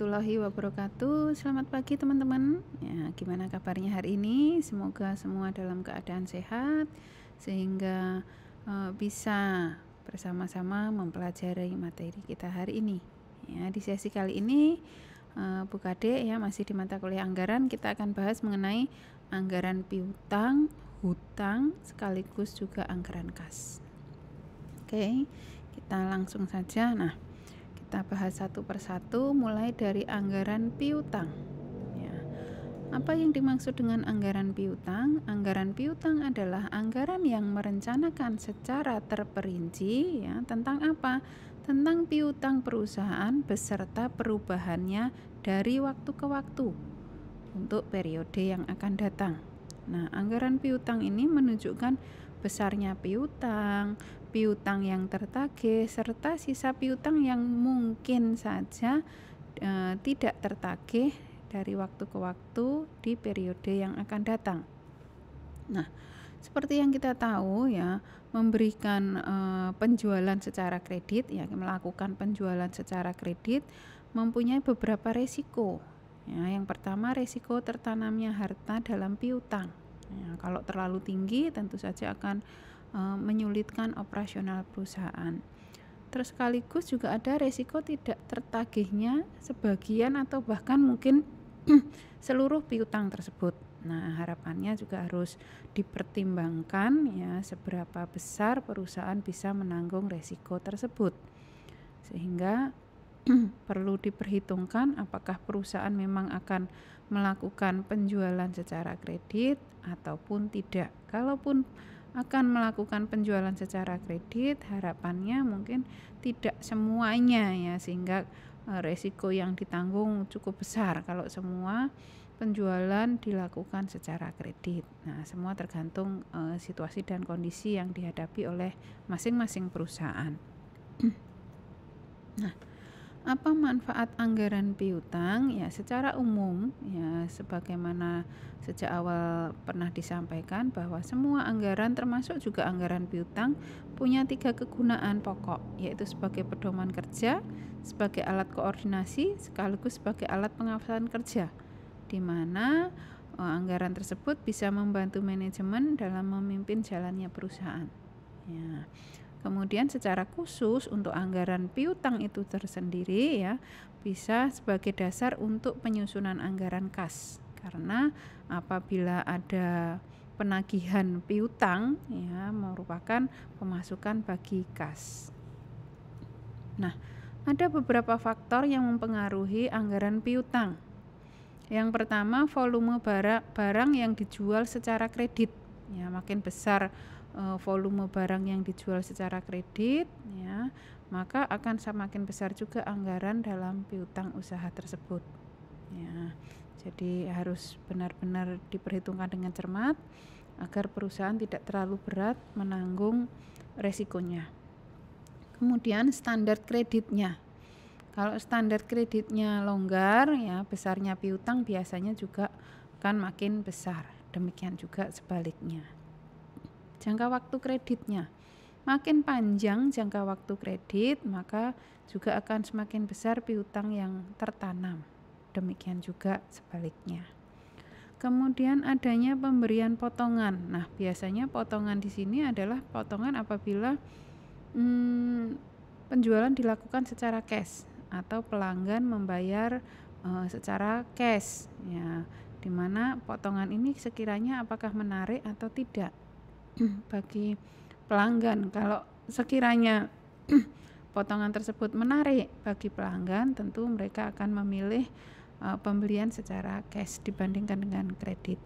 warahmatullahi wabarakatuh. Selamat pagi teman-teman. Ya, gimana kabarnya hari ini? Semoga semua dalam keadaan sehat sehingga bisa bersama-sama mempelajari materi kita hari ini. Ya, di sesi kali ini Bu Kade ya masih di mata kuliah anggaran, kita akan bahas mengenai anggaran piutang, hutang sekaligus juga anggaran kas. Oke, kita langsung saja. Nah, kita bahas satu persatu mulai dari anggaran piutang. Ya. Apa yang dimaksud dengan anggaran piutang? Anggaran piutang adalah anggaran yang merencanakan secara terperinci ya, tentang apa? Tentang piutang perusahaan beserta perubahannya dari waktu ke waktu untuk periode yang akan datang. Nah, anggaran piutang ini menunjukkan besarnya piutang, piutang yang tertagih, serta sisa piutang yang mungkin saja tidak tertagih dari waktu ke waktu di periode yang akan datang. Nah, seperti yang kita tahu ya, memberikan penjualan secara kredit ya, melakukan penjualan secara kredit mempunyai beberapa resiko. Ya, yang pertama resiko tertanamnya harta dalam piutang. Ya, kalau terlalu tinggi tentu saja akan menyulitkan operasional perusahaan. Terus sekaligus juga ada resiko tidak tertagihnya sebagian atau bahkan mungkin seluruh piutang tersebut. Nah, harapannya juga harus dipertimbangkan ya seberapa besar perusahaan bisa menanggung resiko tersebut. Sehingga perlu diperhitungkan apakah perusahaan memang akan melakukan penjualan secara kredit ataupun tidak. Kalaupun akan melakukan penjualan secara kredit, harapannya mungkin tidak semuanya ya, sehingga resiko yang ditanggung cukup besar kalau semua penjualan dilakukan secara kredit. Nah, semua tergantung situasi dan kondisi yang dihadapi oleh masing-masing perusahaan. Nah, apa manfaat anggaran piutang? Ya, secara umum ya sebagaimana sejak awal pernah disampaikan bahwa semua anggaran termasuk juga anggaran piutang punya 3 kegunaan pokok, yaitu sebagai pedoman kerja, sebagai alat koordinasi, sekaligus sebagai alat pengawasan kerja, di mana anggaran tersebut bisa membantu manajemen dalam memimpin jalannya perusahaan. Ya. Kemudian secara khusus untuk anggaran piutang itu tersendiri ya bisa sebagai dasar untuk penyusunan anggaran kas. Karena apabila ada penagihan piutang ya merupakan pemasukan bagi kas. Nah, ada beberapa faktor yang mempengaruhi anggaran piutang. Yang pertama, volume barang yang dijual secara kredit. Ya, makin besar volume barang yang dijual secara kredit ya, maka akan semakin besar juga anggaran dalam piutang usaha tersebut ya. Jadi harus benar-benar diperhitungkan dengan cermat agar perusahaan tidak terlalu berat menanggung resikonya. Kemudian standar kreditnya. Kalau standar kreditnya longgar ya, besarnya piutang biasanya juga akan makin besar. Demikian juga sebaliknya. Jangka waktu kreditnya makin panjang jangka waktu kredit, maka juga akan semakin besar piutang yang tertanam. Demikian juga sebaliknya. Kemudian adanya pemberian potongan. Nah, biasanya potongan di sini adalah potongan apabila penjualan dilakukan secara cash atau pelanggan membayar secara cash ya, dimana potongan ini sekiranya apakah menarik atau tidak bagi pelanggan. Kalau sekiranya potongan tersebut menarik bagi pelanggan, tentu mereka akan memilih pembelian secara cash dibandingkan dengan kredit.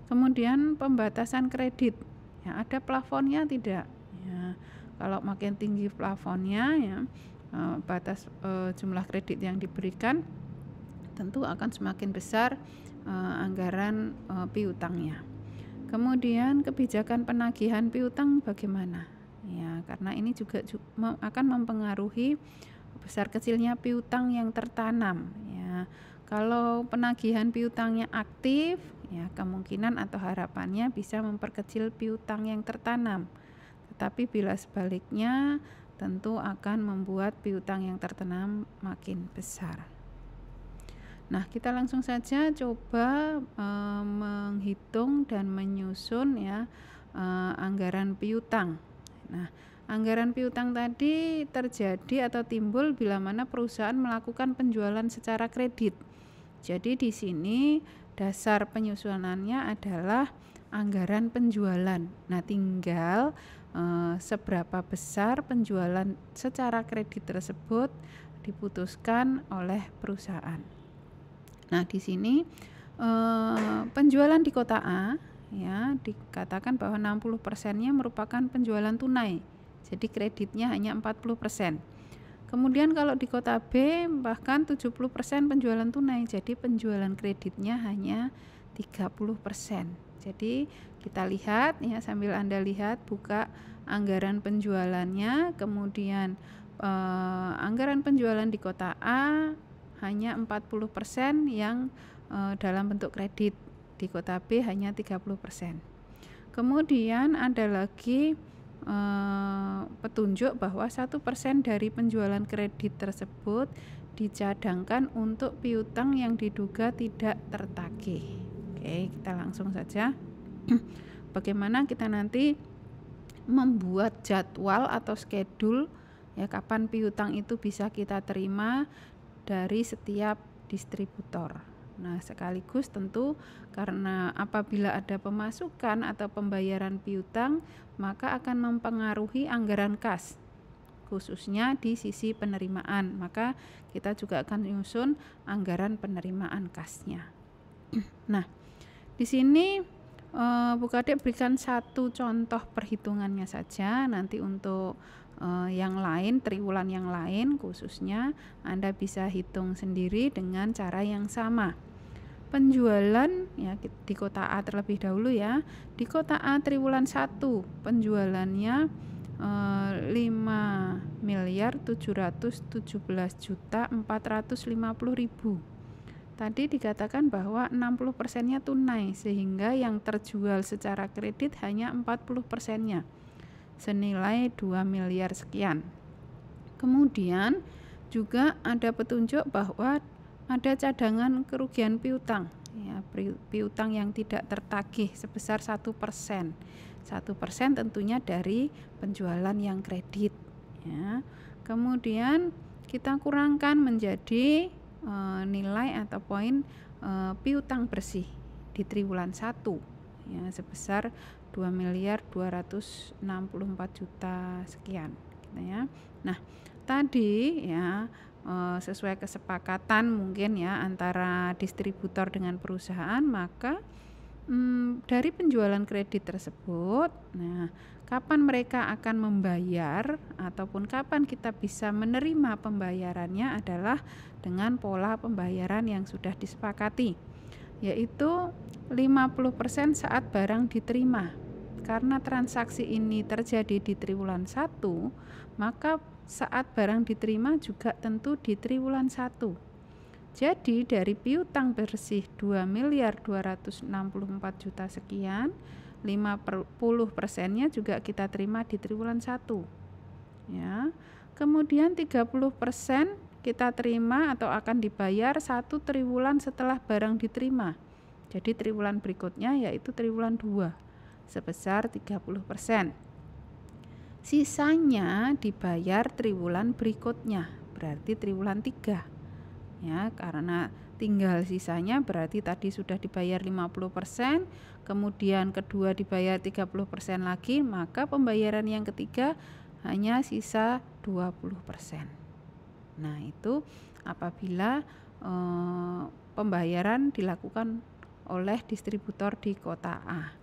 Kemudian pembatasan kredit ya, ada plafonnya tidak ya. Kalau makin tinggi plafonnya ya, batas jumlah kredit yang diberikan tentu akan semakin besar anggaran piutangnya. Kemudian kebijakan penagihan piutang bagaimana? Ya, karena ini juga akan mempengaruhi besar kecilnya piutang yang tertanam. Ya, kalau penagihan piutangnya aktif, ya kemungkinan atau harapannya bisa memperkecil piutang yang tertanam. Tetapi bila sebaliknya, tentu akan membuat piutang yang tertanam makin besar. Nah, kita langsung saja coba menghitung dan menyusun ya anggaran piutang. Nah, anggaran piutang tadi terjadi atau timbul bila mana perusahaan melakukan penjualan secara kredit. Jadi di sini dasar penyusunannya adalah anggaran penjualan. Nah, tinggal seberapa besar penjualan secara kredit tersebut diputuskan oleh perusahaan. Nah, di sini penjualan di kota A ya dikatakan bahwa 60%-nya merupakan penjualan tunai. Jadi kreditnya hanya 40%. Kemudian kalau di kota B bahkan 70% penjualan tunai. Jadi penjualan kreditnya hanya 30%. Jadi kita lihat ya, sambil Anda lihat, buka anggaran penjualannya, kemudian anggaran penjualan di kota A hanya 40% yang dalam bentuk kredit, di kota B hanya 30%. Kemudian ada lagi petunjuk bahwa 1% dari penjualan kredit tersebut dicadangkan untuk piutang yang diduga tidak tertagih. Oke, kita langsung saja. Bagaimana kita nanti membuat jadwal atau schedule ya, kapan piutang itu bisa kita terima dari setiap distributor. Nah, sekaligus tentu karena apabila ada pemasukan atau pembayaran piutang, maka akan mempengaruhi anggaran kas, khususnya di sisi penerimaan. Maka kita juga akan menyusun anggaran penerimaan kasnya. Nah, di sini Bu Kadek berikan satu contoh perhitungannya saja. Nanti untuk yang lain, triwulan yang lain khususnya, Anda bisa hitung sendiri dengan cara yang sama. Penjualan ya di kota A terlebih dahulu ya. Di kota A triwulan 1 penjualannya 5.717.450.000. Tadi dikatakan bahwa 60%-nya tunai, sehingga yang terjual secara kredit hanya 40%-nya. Senilai 2 miliar sekian. Kemudian juga ada petunjuk bahwa ada cadangan kerugian piutang ya, piutang yang tidak tertagih sebesar 1%. 1% tentunya dari penjualan yang kredit ya. Kemudian kita kurangkan menjadi nilai atau poin piutang bersih di triwulan 1 ya, sebesar 2.264.000.000 sekian gitu ya. Nah, tadi ya sesuai kesepakatan mungkin ya antara distributor dengan perusahaan, maka dari penjualan kredit tersebut, nah kapan mereka akan membayar ataupun kapan kita bisa menerima pembayarannya adalah dengan pola pembayaran yang sudah disepakati, yaitu 50% saat barang diterima. Karena transaksi ini terjadi di triwulan 1, maka saat barang diterima juga tentu di triwulan 1. Jadi dari piutang bersih 2.264.000.000 sekian, 50%-nya juga kita terima di triwulan 1. Ya. Kemudian 30% kita terima atau akan dibayar 1 triwulan setelah barang diterima. Jadi triwulan berikutnya yaitu triwulan 2 sebesar 30%. Sisanya dibayar triwulan berikutnya, berarti triwulan 3. Ya, karena tinggal sisanya berarti tadi sudah dibayar 50%, kemudian kedua dibayar 30% lagi, maka pembayaran yang ketiga hanya sisa 20%. Nah, itu apabila pembayaran dilakukan oleh distributor di kota A.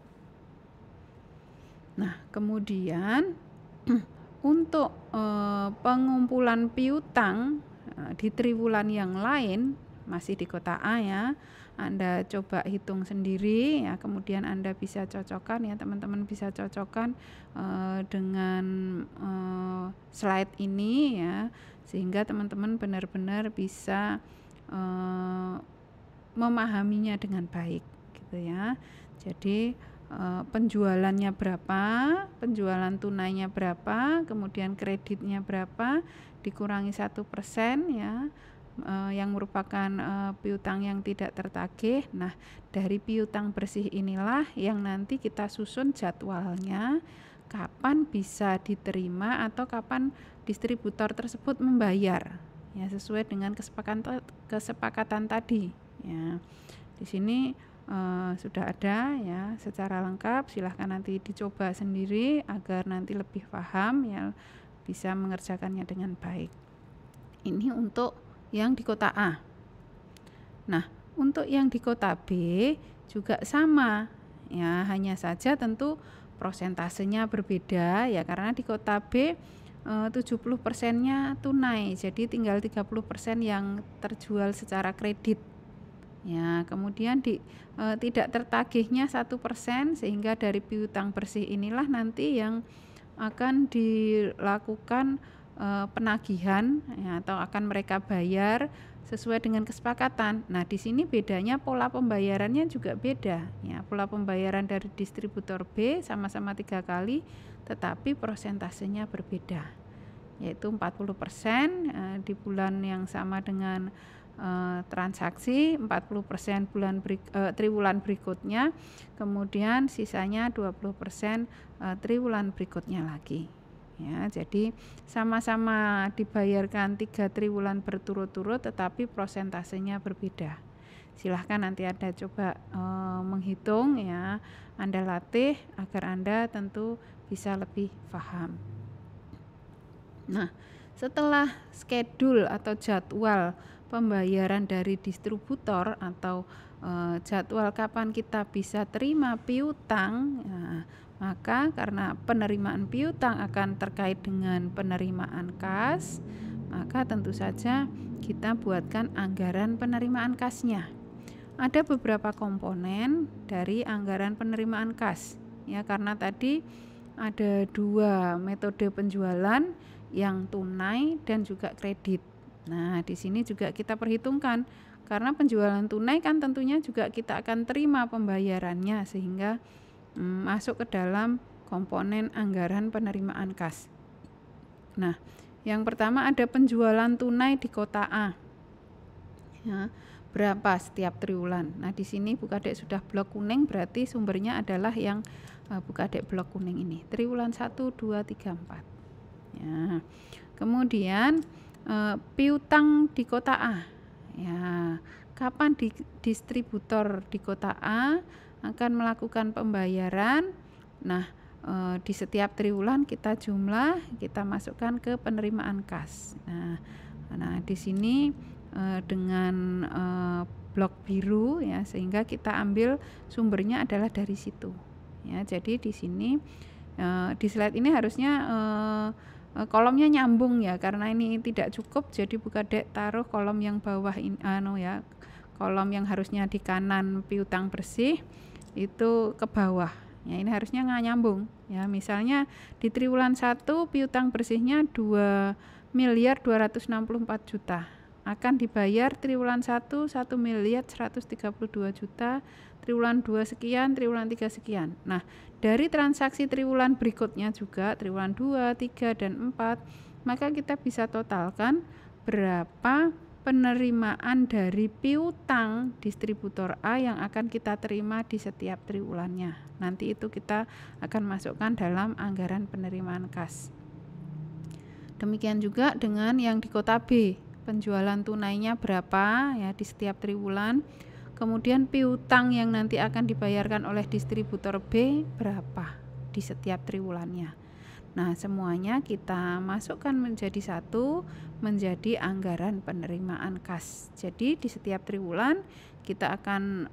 Nah, kemudian untuk pengumpulan piutang di triwulan yang lain masih di kota A ya, Anda coba hitung sendiri ya, kemudian Anda bisa cocokkan ya, teman-teman bisa cocokkan dengan slide ini ya, sehingga teman-teman benar-benar bisa memahaminya dengan baik gitu ya. Jadi penjualannya berapa, penjualan tunainya berapa, kemudian kreditnya berapa, dikurangi 1% ya, yang merupakan piutang yang tidak tertagih. Nah, dari piutang bersih inilah yang nanti kita susun jadwalnya kapan bisa diterima atau kapan distributor tersebut membayar, ya sesuai dengan kesepakatan tadi. Ya, di sini sudah ada ya secara lengkap. Silahkan nanti dicoba sendiri agar nanti lebih paham, ya bisa mengerjakannya dengan baik. Ini untuk yang di kota A. Nah, untuk yang di kota B juga sama, ya hanya saja tentu prosentasenya berbeda, ya karena di kota B 70%-nya tunai, jadi tinggal 30% yang terjual secara kredit. Ya, kemudian tidak tertagihnya 1%, sehingga dari piutang bersih inilah nanti yang akan dilakukan penagihan, ya, atau akan mereka bayar sesuai dengan kesepakatan. Nah, di sini bedanya pola pembayarannya juga beda, ya. Pola pembayaran dari distributor B sama-sama 3 kali, tetapi prosentasenya berbeda, yaitu 40% di bulan yang sama dengan transaksi, 40% triwulan berikutnya, kemudian sisanya 20% triwulan berikutnya lagi. Ya, jadi sama-sama dibayarkan 3 triwulan berturut-turut, tetapi prosentasenya berbeda. Silahkan nanti Anda coba menghitung, ya, Anda latih agar Anda tentu bisa lebih paham. Nah, setelah schedule atau jadwal pembayaran dari distributor atau jadwal kapan kita bisa terima piutang, ya, maka karena penerimaan piutang akan terkait dengan penerimaan kas, maka tentu saja kita buatkan anggaran penerimaan kasnya. Ada beberapa komponen dari anggaran penerimaan kas, ya karena tadi ada 2 metode penjualan, yang tunai dan juga kredit. Nah, di sini juga kita perhitungkan, karena penjualan tunai kan tentunya juga kita akan terima pembayarannya, sehingga masuk ke dalam komponen anggaran penerimaan kas. Nah, yang pertama ada penjualan tunai di kota A. Ya, berapa setiap triwulan? Nah, di sini Bukadek sudah blok kuning, berarti sumbernya adalah yang Bukadek blok kuning ini. Triwulan 1, 2, 3, 4. Ya. Kemudian piutang di kota A. Ya, kapan distributor di kota A akan melakukan pembayaran? Nah, di setiap triwulan kita masukkan ke penerimaan kas. Nah, di sini dengan blok biru, ya, sehingga kita ambil sumbernya adalah dari situ. Ya, jadi di sini di slide ini harusnya kolomnya nyambung, ya, karena ini tidak cukup, jadi Bukadek taruh kolom yang bawah ini, ya, kolom yang harusnya di kanan piutang bersih itu ke bawah. Ya, ini harusnya nggak nyambung, ya. Misalnya di triwulan 1 piutang bersihnya 2.264.000.000, akan dibayar triwulan 1 1.132.000.000, triwulan 2 sekian, triwulan 3 sekian. Nah, dari transaksi triwulan berikutnya juga, triwulan 2, 3, dan 4, maka kita bisa totalkan berapa penerimaan dari piutang distributor A yang akan kita terima di setiap triwulannya. Nanti itu kita akan masukkan dalam anggaran penerimaan kas. Demikian juga dengan yang di kota B, penjualan tunainya berapa, ya, di setiap triwulan. Kemudian piutang yang nanti akan dibayarkan oleh distributor B berapa di setiap triwulannya. Nah, semuanya kita masukkan menjadi satu, menjadi anggaran penerimaan kas. Jadi di setiap triwulan kita akan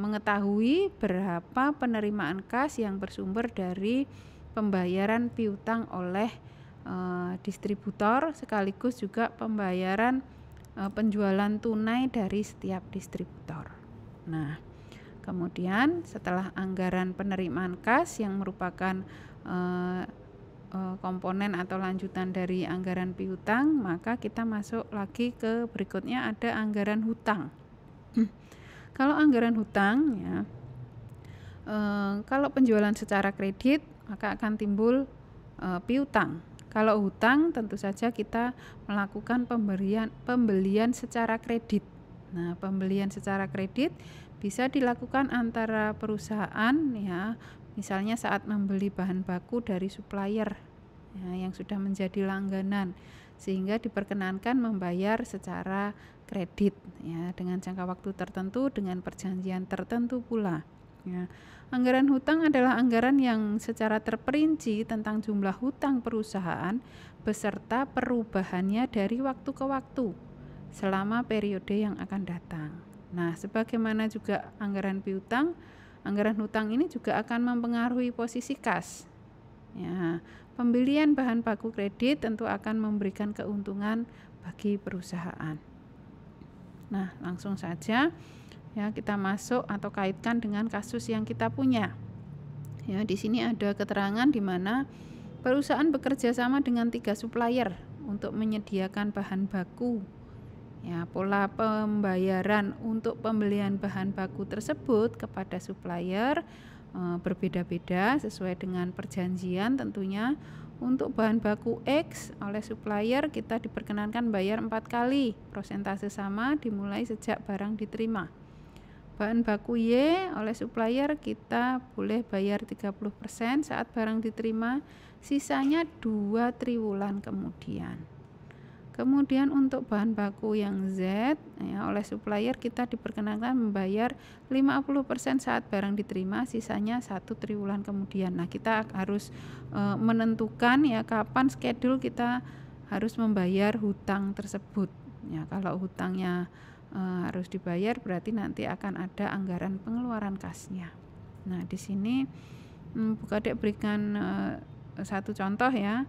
mengetahui berapa penerimaan kas yang bersumber dari pembayaran piutang oleh distributor, sekaligus juga pembayaran penjualan tunai dari setiap distributor. Nah, kemudian setelah anggaran penerimaan kas yang merupakan komponen atau lanjutan dari anggaran piutang, maka kita masuk lagi ke berikutnya, ada anggaran hutang. Kalau anggaran hutang, ya, kalau penjualan secara kredit maka akan timbul piutang. Kalau hutang tentu saja kita melakukan pembelian secara kredit. Nah, pembelian secara kredit bisa dilakukan antara perusahaan ya, misalnya saat membeli bahan baku dari supplier ya, yang sudah menjadi langganan, sehingga diperkenankan membayar secara kredit ya, dengan jangka waktu tertentu, dengan perjanjian tertentu pula ya. Anggaran hutang adalah anggaran yang secara terperinci tentang jumlah hutang perusahaan beserta perubahannya dari waktu ke waktu selama periode yang akan datang. Nah, sebagaimana juga anggaran piutang, anggaran hutang ini juga akan mempengaruhi posisi kas. Ya, pembelian bahan baku kredit tentu akan memberikan keuntungan bagi perusahaan. Nah, langsung saja ya kita masuk atau kaitkan dengan kasus yang kita punya. Ya, di sini ada keterangan di mana perusahaan bekerja sama dengan 3 supplier untuk menyediakan bahan baku. Ya, pola pembayaran untuk pembelian bahan baku tersebut kepada supplier berbeda-beda sesuai dengan perjanjian tentunya. Untuk bahan baku X oleh supplier kita diperkenankan bayar 4 kali, persentase sama dimulai sejak barang diterima. Bahan baku Y oleh supplier kita boleh bayar 30% saat barang diterima, sisanya 2 triwulan kemudian. Kemudian untuk bahan baku yang Z ya, oleh supplier kita diperkenankan membayar 50% saat barang diterima, sisanya 1 triwulan kemudian. Nah, kita harus menentukan ya kapan schedule kita harus membayar hutang tersebut. Ya, kalau hutangnya harus dibayar berarti nanti akan ada anggaran pengeluaran kasnya. Nah, di sini Bu Kadek berikan satu contoh ya,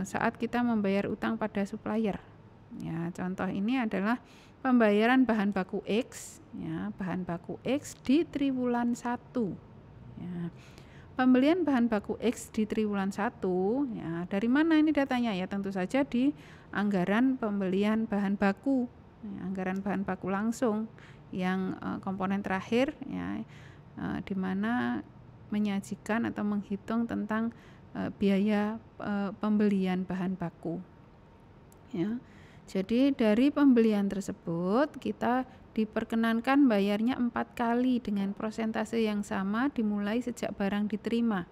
saat kita membayar utang pada supplier. Ya, contoh ini adalah pembayaran bahan baku X ya, bahan baku X di triwulan 1. Ya. Pembelian bahan baku X di triwulan 1 ya, dari mana ini datanya ya? Tentu saja di anggaran pembelian bahan baku. Ya, anggaran bahan baku langsung yang komponen terakhir ya, di mana menyajikan atau menghitung tentang biaya pembelian bahan baku ya. Jadi dari pembelian tersebut kita diperkenankan bayarnya 4 kali dengan persentase yang sama dimulai sejak barang diterima.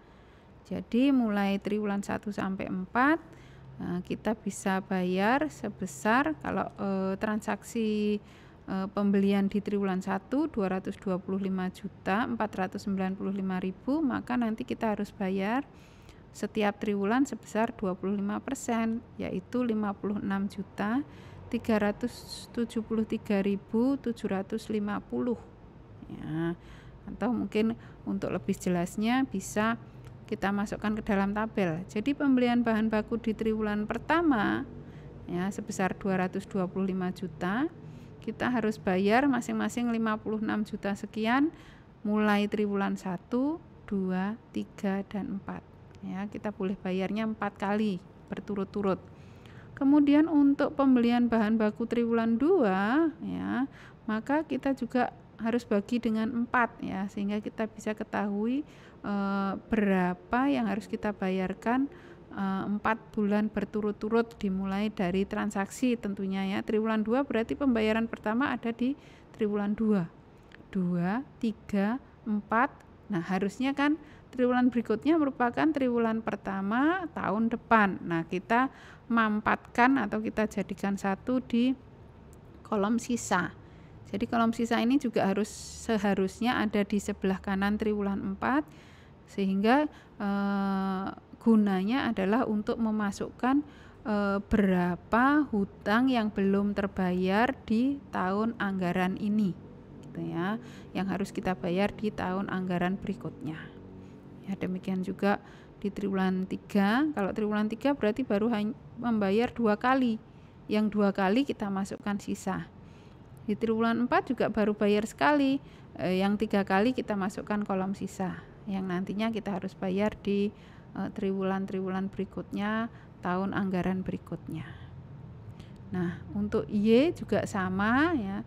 Jadi mulai triwulan 1 sampai 4 kita bisa bayar sebesar kalau transaksi pembelian di triwulan 1 225.495.000, maka nanti kita harus bayar setiap triwulan sebesar 25%, yaitu 56.373.750 ya. Atau mungkin untuk lebih jelasnya bisa kita masukkan ke dalam tabel. Jadi pembelian bahan baku di triwulan pertama ya sebesar 225 juta, kita harus bayar masing-masing 56 juta sekian mulai triwulan 1, 2, 3 dan 4. Ya, kita boleh bayarnya 4 kali berturut-turut. Kemudian untuk pembelian bahan baku triwulan 2 ya, maka kita juga harus bagi dengan 4 ya, sehingga kita bisa ketahui berapa yang harus kita bayarkan 4 bulan berturut-turut dimulai dari transaksi tentunya ya. Triwulan 2 berarti pembayaran pertama ada di triwulan 2, 3, 4. Nah, harusnya kan triwulan berikutnya merupakan triwulan pertama tahun depan. Nah, kita mampatkan atau kita jadikan satu di kolom sisa. Jadi kolom sisa ini juga seharusnya ada di sebelah kanan triwulan 4, sehingga gunanya adalah untuk memasukkan berapa hutang yang belum terbayar di tahun anggaran ini gitu ya, yang harus kita bayar di tahun anggaran berikutnya ya. Demikian juga di triwulan 3. Kalau triwulan 3 berarti baru membayar 2 kali, yang 2 kali kita masukkan sisa. Di triwulan 4 juga baru bayar sekali, yang 3 kali kita masukkan kolom sisa, yang nantinya kita harus bayar di triwulan-triwulan berikutnya, tahun anggaran berikutnya. Nah, untuk Y juga sama ya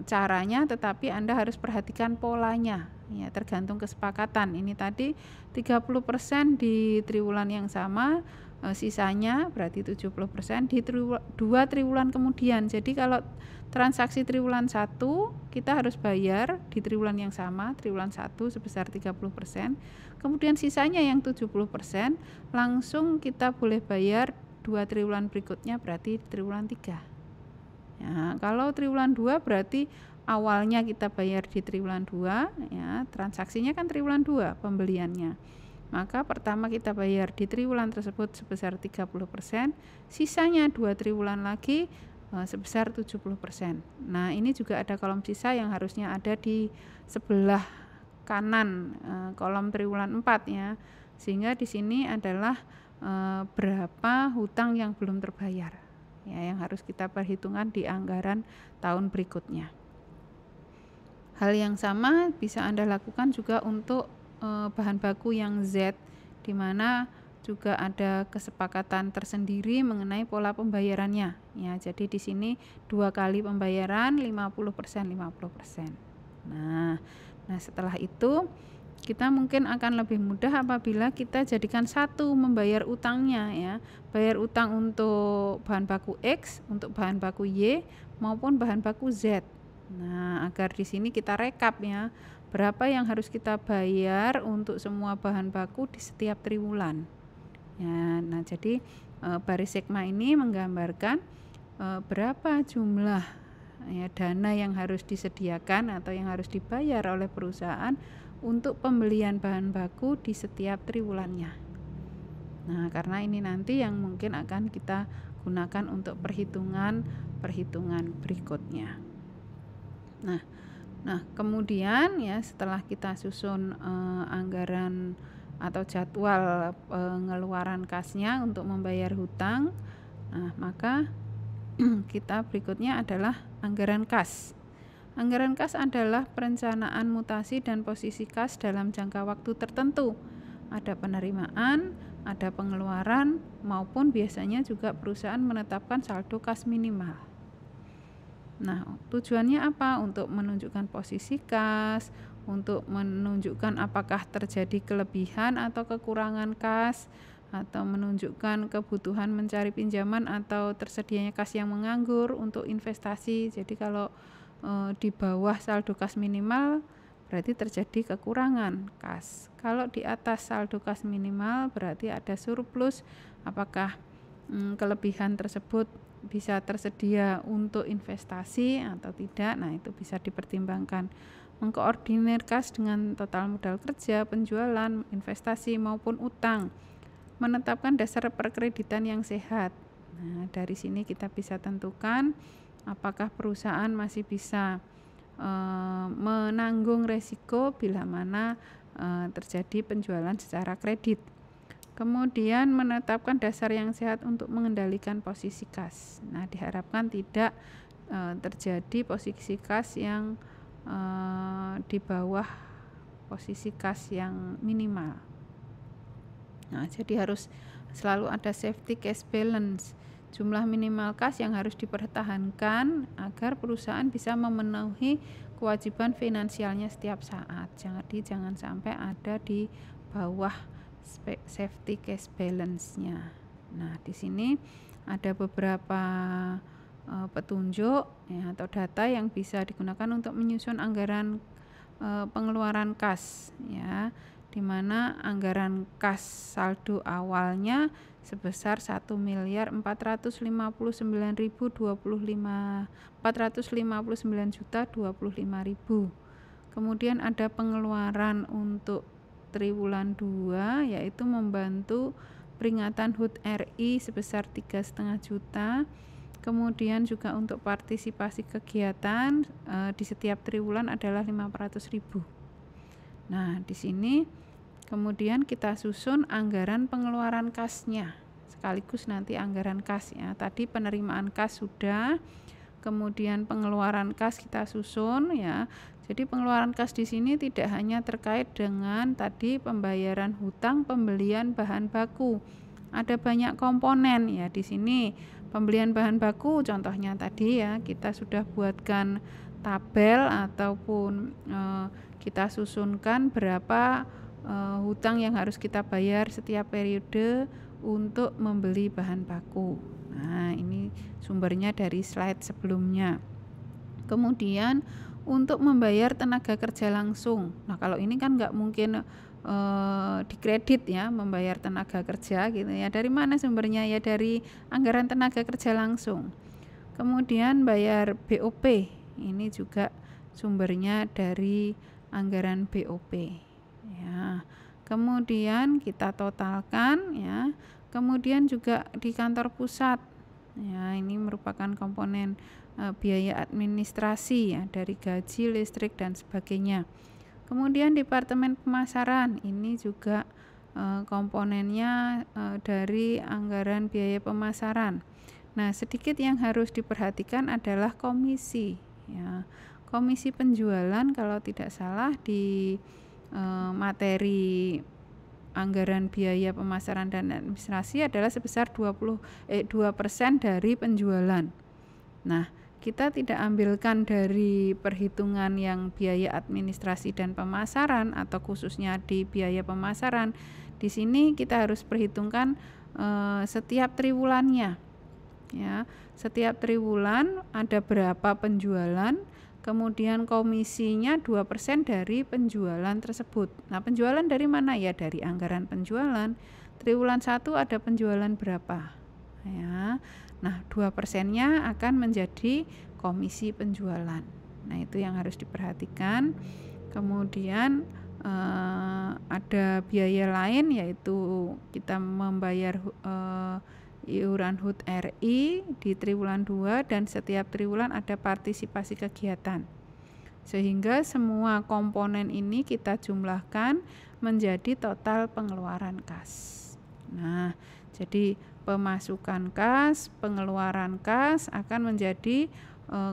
caranya, tetapi Anda harus perhatikan polanya Ya, tergantung kesepakatan. Ini tadi 30% di triwulan yang sama, sisanya berarti 70% di 2 triwulan kemudian. Jadi kalau transaksi triwulan 1 kita harus bayar di triwulan yang sama, triwulan 1 sebesar 30%. Kemudian sisanya yang 70% langsung kita boleh bayar 2 triwulan berikutnya, berarti triwulan 3. Ya, kalau triwulan 2 berarti awalnya kita bayar di triwulan 2, ya, transaksinya kan triwulan 2 pembeliannya. Maka pertama kita bayar di triwulan tersebut sebesar 30%, sisanya 2 triwulan lagi sebesar 70%. Nah, ini juga ada kolom sisa yang harusnya ada di sebelah kanan kolom triwulan 4 ya. Sehingga di sini adalah berapa hutang yang belum terbayar. Ya, yang harus kita perhitungkan di anggaran tahun berikutnya. Hal yang sama bisa Anda lakukan juga untuk bahan baku yang Z, di mana juga ada kesepakatan tersendiri mengenai pola pembayarannya. Ya, jadi di sini 2 kali pembayaran 50%. Nah, setelah itu kita mungkin akan lebih mudah apabila kita jadikan satu membayar utangnya ya. Bayar utang untuk bahan baku X, untuk bahan baku Y maupun bahan baku Z. Nah, agar di sini kita rekap ya, berapa yang harus kita bayar untuk semua bahan baku di setiap triwulan. Ya, nah jadi baris sigma ini menggambarkan berapa jumlah ya, dana yang harus disediakan atau yang harus dibayar oleh perusahaan untuk pembelian bahan baku di setiap triwulannya. Nah, karena ini nanti yang mungkin akan kita gunakan untuk perhitungan berikutnya. Nah, kemudian ya setelah kita susun anggaran atau jadwal pengeluaran kasnya untuk membayar hutang, nah maka kita berikutnya adalah anggaran kas. Anggaran kas adalah perencanaan mutasi dan posisi kas dalam jangka waktu tertentu. Ada penerimaan, ada pengeluaran, maupun biasanya juga perusahaan menetapkan saldo kas minimal. Nah, tujuannya apa? Untuk menunjukkan posisi kas, untuk menunjukkan apakah terjadi kelebihan atau kekurangan kas, atau menunjukkan kebutuhan mencari pinjaman atau tersedianya kas yang menganggur untuk investasi. Jadi kalau di bawah saldo kas minimal berarti terjadi kekurangan kas. Kalau di atas saldo kas minimal berarti ada surplus. Apakah kelebihan tersebut bisa tersedia untuk investasi atau tidak? Nah, itu bisa dipertimbangkan. Mengkoordinir kas dengan total modal kerja, penjualan, investasi maupun utang. Menetapkan dasar perkreditan yang sehat. Nah, dari sini kita bisa tentukan apakah perusahaan masih bisa menanggung resiko bila mana terjadi penjualan secara kredit. Kemudian menetapkan dasar yang sehat untuk mengendalikan posisi kas. Nah, diharapkan tidak terjadi posisi kas yang di bawah posisi kas yang minimal. Nah, jadi harus selalu ada safety cash balance, jumlah minimal kas yang harus dipertahankan agar perusahaan bisa memenuhi kewajiban finansialnya setiap saat. Jadi jangan sampai ada di bawah safety cash balance-nya. Nah, di sini ada beberapa petunjuk ya, atau data yang bisa digunakan untuk menyusun anggaran pengeluaran kas ya, di mana anggaran kas saldo awalnya sebesar 459.459.025.000. Kemudian ada pengeluaran untuk triwulan 2 yaitu membantu peringatan HUT RI sebesar 3,5 juta. Kemudian juga untuk partisipasi kegiatan di setiap triwulan adalah 500.000. Nah, di sini kemudian kita susun anggaran pengeluaran kasnya sekaligus nanti anggaran kas ya. Tadi penerimaan kas sudah, kemudian pengeluaran kas kita susun ya. Jadi pengeluaran kas di sini tidak hanya terkait dengan tadi pembayaran hutang, pembelian bahan baku. Ada banyak komponen ya di sini. Pembelian bahan baku contohnya tadi ya, kita sudah buatkan tabel ataupun kita susunkan berapa hutang yang harus kita bayar setiap periode untuk membeli bahan baku. Nah, ini sumbernya dari slide sebelumnya. Kemudian untuk membayar tenaga kerja langsung. Nah, kalau ini kan nggak mungkin dikredit ya, membayar tenaga kerja gitu ya. Dari mana sumbernya? Ya dari anggaran tenaga kerja langsung. Kemudian bayar BOP, ini juga sumbernya dari anggaran BOP ya. Kemudian kita totalkan ya. Kemudian juga di kantor pusat ya, ini merupakan komponen biaya administrasi ya, dari gaji, listrik dan sebagainya. Kemudian departemen pemasaran, ini juga komponennya dari anggaran biaya pemasaran. Nah, sedikit yang harus diperhatikan adalah komisi ya. Komisi penjualan kalau tidak salah di materi anggaran biaya pemasaran dan administrasi adalah sebesar 2% dari penjualan. Nah, kita tidak ambilkan dari perhitungan yang biaya administrasi dan pemasaran atau khususnya di biaya pemasaran. Di sini kita harus perhitungkan setiap triwulannya. Ya, setiap triwulan ada berapa penjualan, kemudian komisinya 2% dari penjualan tersebut. Nah, penjualan dari mana ya? Dari anggaran penjualan. Triwulan 1 ada penjualan berapa? Ya. Nah, 2%-nya akan menjadi komisi penjualan. Nah, itu yang harus diperhatikan. Kemudian ada biaya lain, yaitu kita membayar iuran HUT RI di triwulan 2 dan setiap triwulan ada partisipasi kegiatan. Sehingga semua komponen ini kita jumlahkan menjadi total pengeluaran kas. Nah, jadi pemasukan kas, pengeluaran kas akan menjadi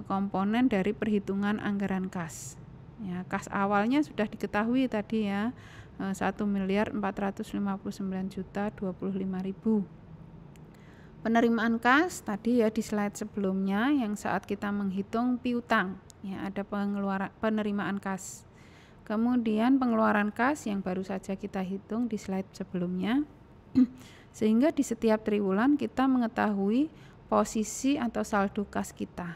komponen dari perhitungan anggaran kas. Ya, kas awalnya sudah diketahui tadi ya, 1.459.025.000. Penerimaan kas tadi ya di slide sebelumnya yang saat kita menghitung piutang ya, ada penerimaan kas. Kemudian pengeluaran kas yang baru saja kita hitung di slide sebelumnya. Sehingga di setiap triwulan kita mengetahui posisi atau saldo kas kita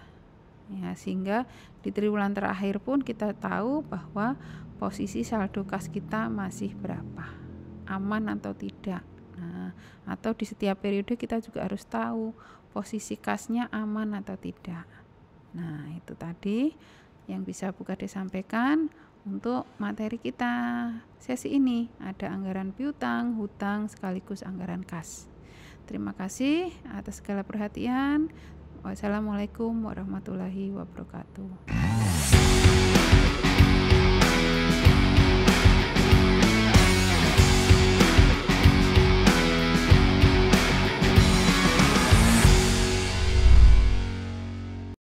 ya, sehingga di triwulan terakhir pun kita tahu bahwa posisi saldo kas kita masih berapa, aman atau tidak. Nah, atau di setiap periode kita juga harus tahu posisi kasnya aman atau tidak. Nah, itu tadi yang bisa Bu Kade sampaikan untuk materi kita sesi ini. Ada anggaran piutang, hutang, sekaligus anggaran kas. Terima kasih atas segala perhatian. Wassalamualaikum warahmatullahi wabarakatuh.